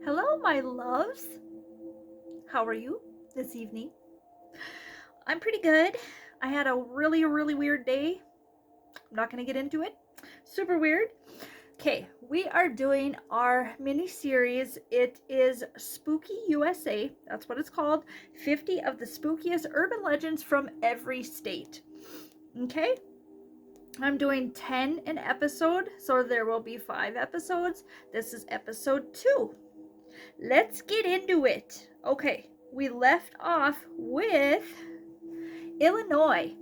Hello, my loves. How are you this evening? I'm pretty good. I had a really weird day. I'm not going to get into it. Super weird. Okay, we are doing our mini series. It is Spooky USA. That's what it's called. 50 of the spookiest urban legends from every state. Okay? I'm doing 10 an episode, so there will be 5 episodes. This is episode 2. Let's get into it. Okay, we left off with Illinois,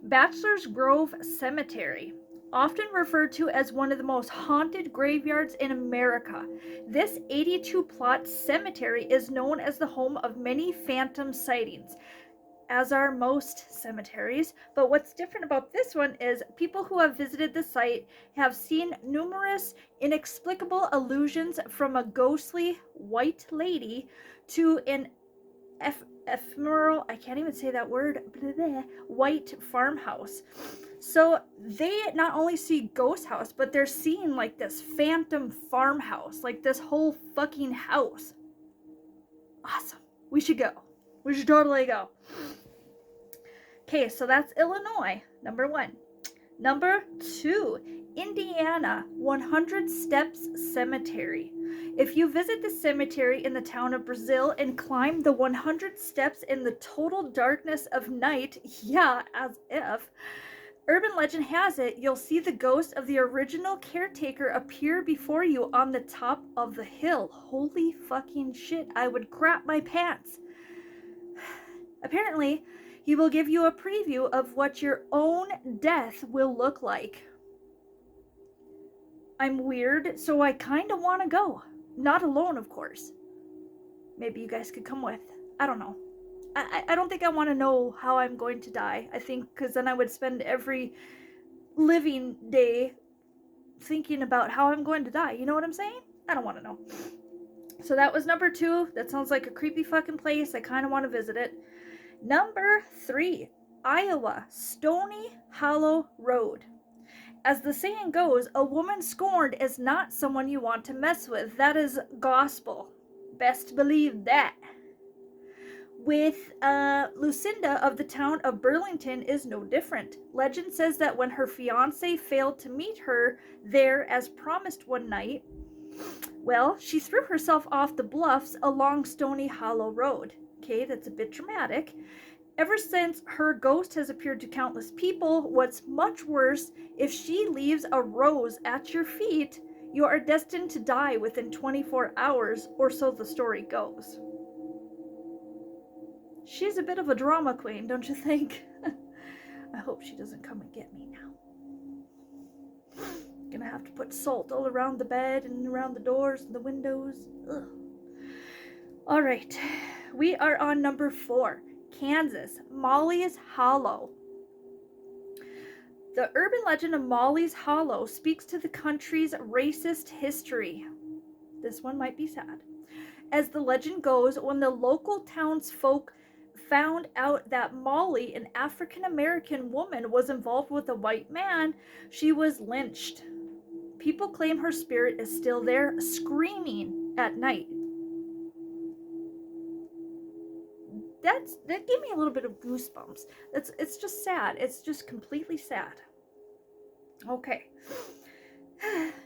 Bachelor's Grove Cemetery, often referred to as one of the most haunted graveyards in America. This 82-plot cemetery is known as the home of many phantom sightings, as are most cemeteries. But what's different about this one is people who have visited the site have seen numerous inexplicable allusions, from a ghostly white lady to an ephemeral, I can't even say that word, white farmhouse. So they not only see ghost house, but they're seeing like this phantom farmhouse, like this whole fucking house. Awesome. We should go. We should totally go. Okay, so that's Illinois, number 1. Number 2, Indiana, 100 Steps Cemetery. If you visit the cemetery in the town of Brazil and climb the 100 steps in the total darkness of night, yeah, as if, urban legend has it, you'll see the ghost of the original caretaker appear before you on the top of the hill. Holy fucking shit, I would crap my pants. Apparently, he will give you a preview of what your own death will look like. I'm weird, so I kind of want to go. Not alone, of course. Maybe you guys could come with. I don't know. I don't think I want to know how I'm going to die. I think because then I would spend every living day thinking about how I'm going to die. You know what I'm saying? I don't want to know. So that was number 2. That sounds like a creepy fucking place. I kind of want to visit it. Number 3, Iowa, Stony Hollow Road. As the saying goes, a woman scorned is not someone you want to mess with. That is gospel. Best believe that. With Lucinda of the town of Burlington is no different. Legend says that when her fiance failed to meet her there as promised one night, well, she threw herself off the bluffs along Stony Hollow Road. Okay, that's a bit dramatic. Ever since, her ghost has appeared to countless people. What's much worse, if she leaves a rose at your feet, you are destined to die within 24 hours, or so the story goes. She's a bit of a drama queen, don't you think? I hope she doesn't come and get me now. Gonna have to put salt all around the bed and around the doors and the windows. Ugh. All right, we are on number 4, Kansas, Molly's Hollow. The urban legend of Molly's Hollow speaks to the country's racist history. This one might be sad. As the legend goes, when the local townsfolk found out that Molly, an African American woman, was involved with a white man, she was lynched. People claim her spirit is still there, screaming at night. That gave me a little bit of goosebumps. It's just sad. It's just completely sad. Okay.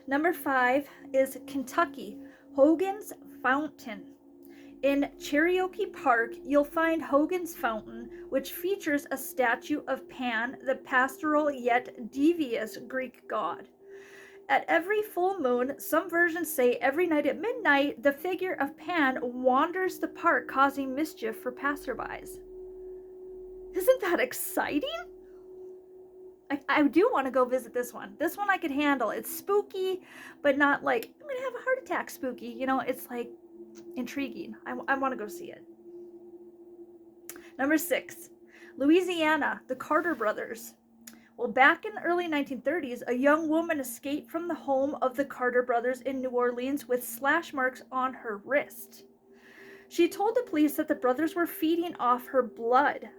Number 5 is Kentucky, Hogan's Fountain. In Cherokee Park, you'll find Hogan's Fountain, which features a statue of Pan, the pastoral yet devious Greek god. At every full moon, some versions say every night at midnight, the figure of Pan wanders the park, causing mischief for passerbys. Isn't that exciting? I do want to go visit this one. This one I could handle. It's spooky, but not like, I'm going to have a heart attack spooky. You know, it's like intriguing. I want to go see it. Number 6, Louisiana, the Carter brothers. Well, back in the early 1930s, a young woman escaped from the home of the Carter brothers in New Orleans with slash marks on her wrist. She told the police that the brothers were feeding off her blood.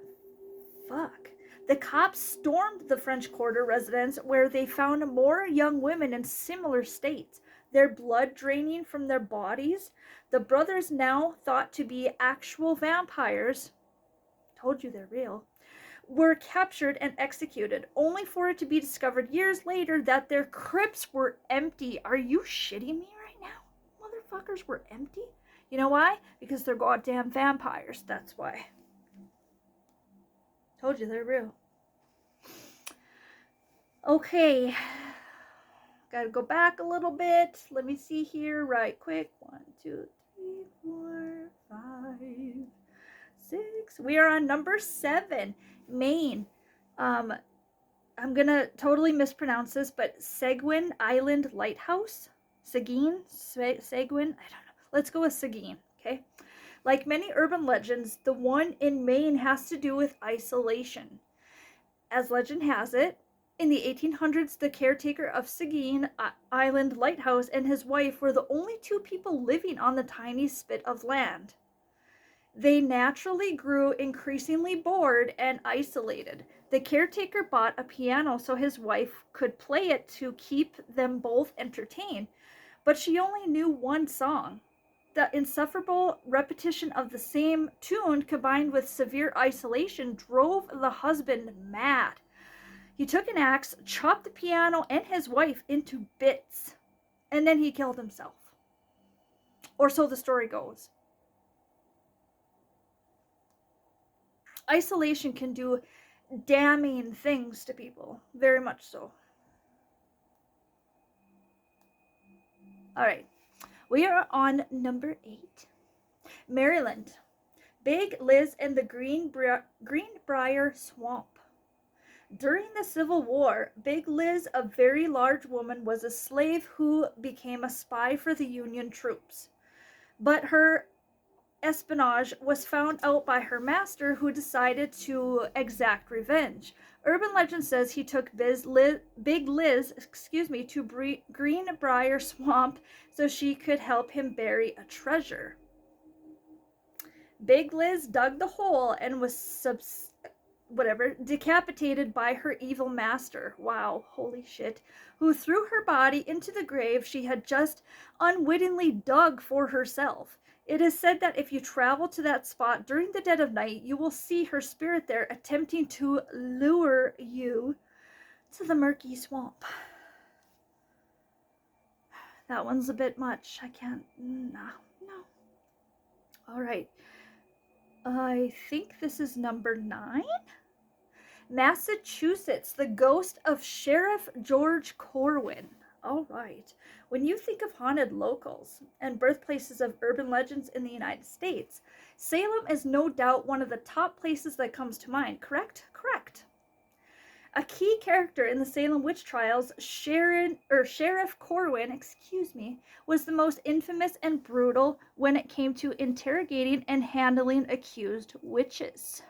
Fuck. The cops stormed the French Quarter residence, where they found more young women in similar states. their blood draining from their bodies. The brothers, now thought to be actual vampires, told you they're real, were captured and executed, only for it to be discovered years later that their crypts were empty. Are you shitting me right now? Motherfuckers were empty? You know why? Because they're goddamn vampires. That's why. Told you they're real. Okay. Gotta go back a little bit. Let me see here right quick. 1, 2, 3, 4, 5, 6. We are on number 7. Maine. I'm gonna totally mispronounce this, but Seguin Island Lighthouse? Seguin? Seguin? I don't know. Let's go with Seguin, okay? Like many urban legends, the one in Maine has to do with isolation. As legend has it, in the 1800s, the caretaker of Seguin Island Lighthouse and his wife were the only 2 people living on the tiny spit of land. They naturally grew increasingly bored and isolated. The caretaker bought a piano so his wife could play it to keep them both entertained, but she only knew one song. The insufferable repetition of the same tune combined with severe isolation drove the husband mad. He took an axe, chopped the piano and his wife into bits, and then he killed himself. Or so the story goes. Isolation can do damning things to people, very much so. All right, we are on number 8. Maryland. Big Liz and the Greenbrier Swamp. During the Civil War, Big Liz, a very large woman, was a slave who became a spy for the Union troops. But her espionage was found out by her master, who decided to exact revenge. Urban legend says he took Big Liz to Greenbrier Swamp so she could help him bury a treasure. Big Liz dug the hole and was decapitated by her evil master. Wow, holy shit. Who threw her body into the grave she had just unwittingly dug for herself. It is said that if you travel to that spot during the dead of night, you will see her spirit there attempting to lure you to the murky swamp. That one's a bit much. I can't. No. All right. I think this is number 9. Massachusetts, the ghost of Sheriff George Corwin. All right. When you think of haunted locals and birthplaces of urban legends in the United States, Salem is no doubt one of the top places that comes to mind, correct? Correct. A key character in the Salem witch trials, Sheriff Corwin, was the most infamous and brutal when it came to interrogating and handling accused witches.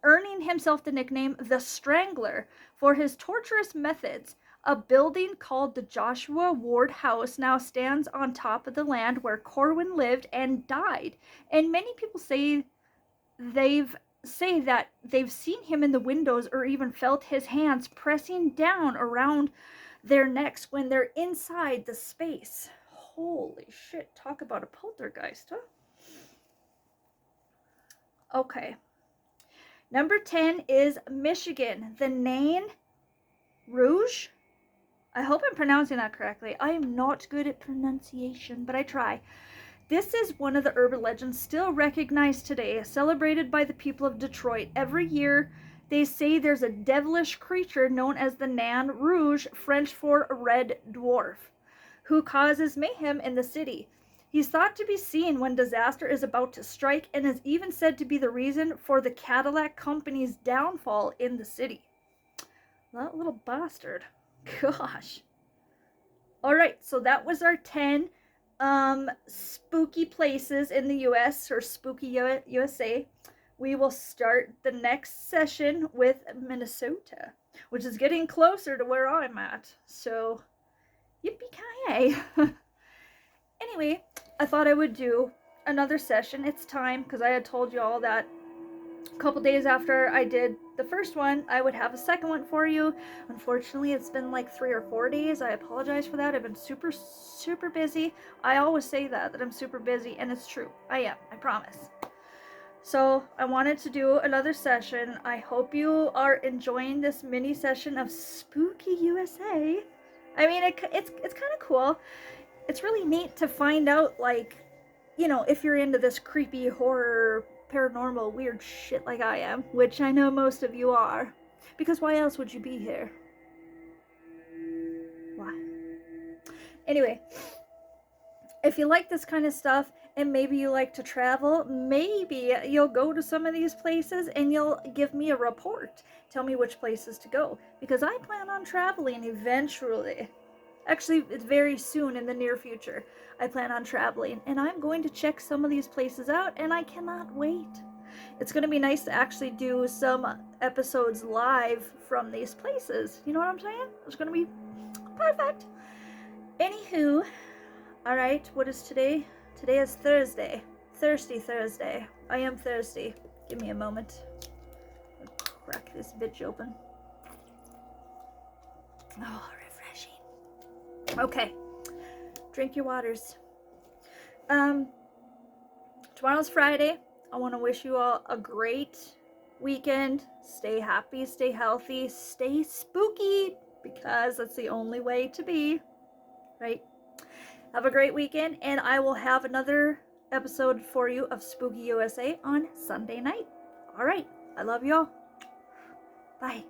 Earning himself the nickname the Strangler for his torturous methods. A building called the Joshua Ward House now stands on top of the land where Corwin lived and died, and many people say that they've seen him in the windows or even felt his hands pressing down around their necks when they're inside the space. Holy shit, talk about a poltergeist, huh? Okay. Number 10 is Michigan, the Nain Rouge. I hope I'm pronouncing that correctly. I am not good at pronunciation, but I try. This is one of the urban legends still recognized today, celebrated by the people of Detroit. Every year, they say there's a devilish creature known as the Nain Rouge, French for red dwarf, who causes mayhem in the city. He's thought to be seen when disaster is about to strike and is even said to be the reason for the Cadillac Company's downfall in the city. That little bastard. Gosh. All right, so that was our 10 spooky places in the U.S. or spooky USA. We will start the next session with Minnesota, which is getting closer to where I'm at. So, yippee-ki-yay. Anyway, I thought I would do another session. It's time, because I had told you all that a couple days after I did the first one, I would have a second one for you. Unfortunately, it's been like 3 or 4 days. I apologize for that. I've been super, super busy. I always say that I'm super busy, and it's true. I am. I promise. So I wanted to do another session. I hope you are enjoying this mini session of Spooky USA. I mean, it's kind of cool. It's really neat to find out, like, you know, if you're into this creepy horror, paranormal, weird shit like I am, which I know most of you are. Because why else would you be here? Why? Anyway, if you like this kind of stuff and maybe you like to travel, maybe you'll go to some of these places and you'll give me a report. Tell me which places to go. Because I plan on traveling eventually. Actually, it's very soon in the near future. I plan on traveling, and I'm going to check some of these places out, and I cannot wait. It's going to be nice to actually do some episodes live from these places. You know what I'm saying? It's going to be perfect. Anywho, all right, what is today? Today is Thursday. Thirsty Thursday. I am thirsty. Give me a moment. I'll crack this bitch open. Oh, refreshing. Okay, drink your waters. Tomorrow's Friday. I want to wish you all a great weekend. Stay happy, stay healthy, stay spooky, because that's the only way to be, right? Have a great weekend, and I will have another episode for you of Spooky USA on Sunday night. All right, I love y'all. Bye.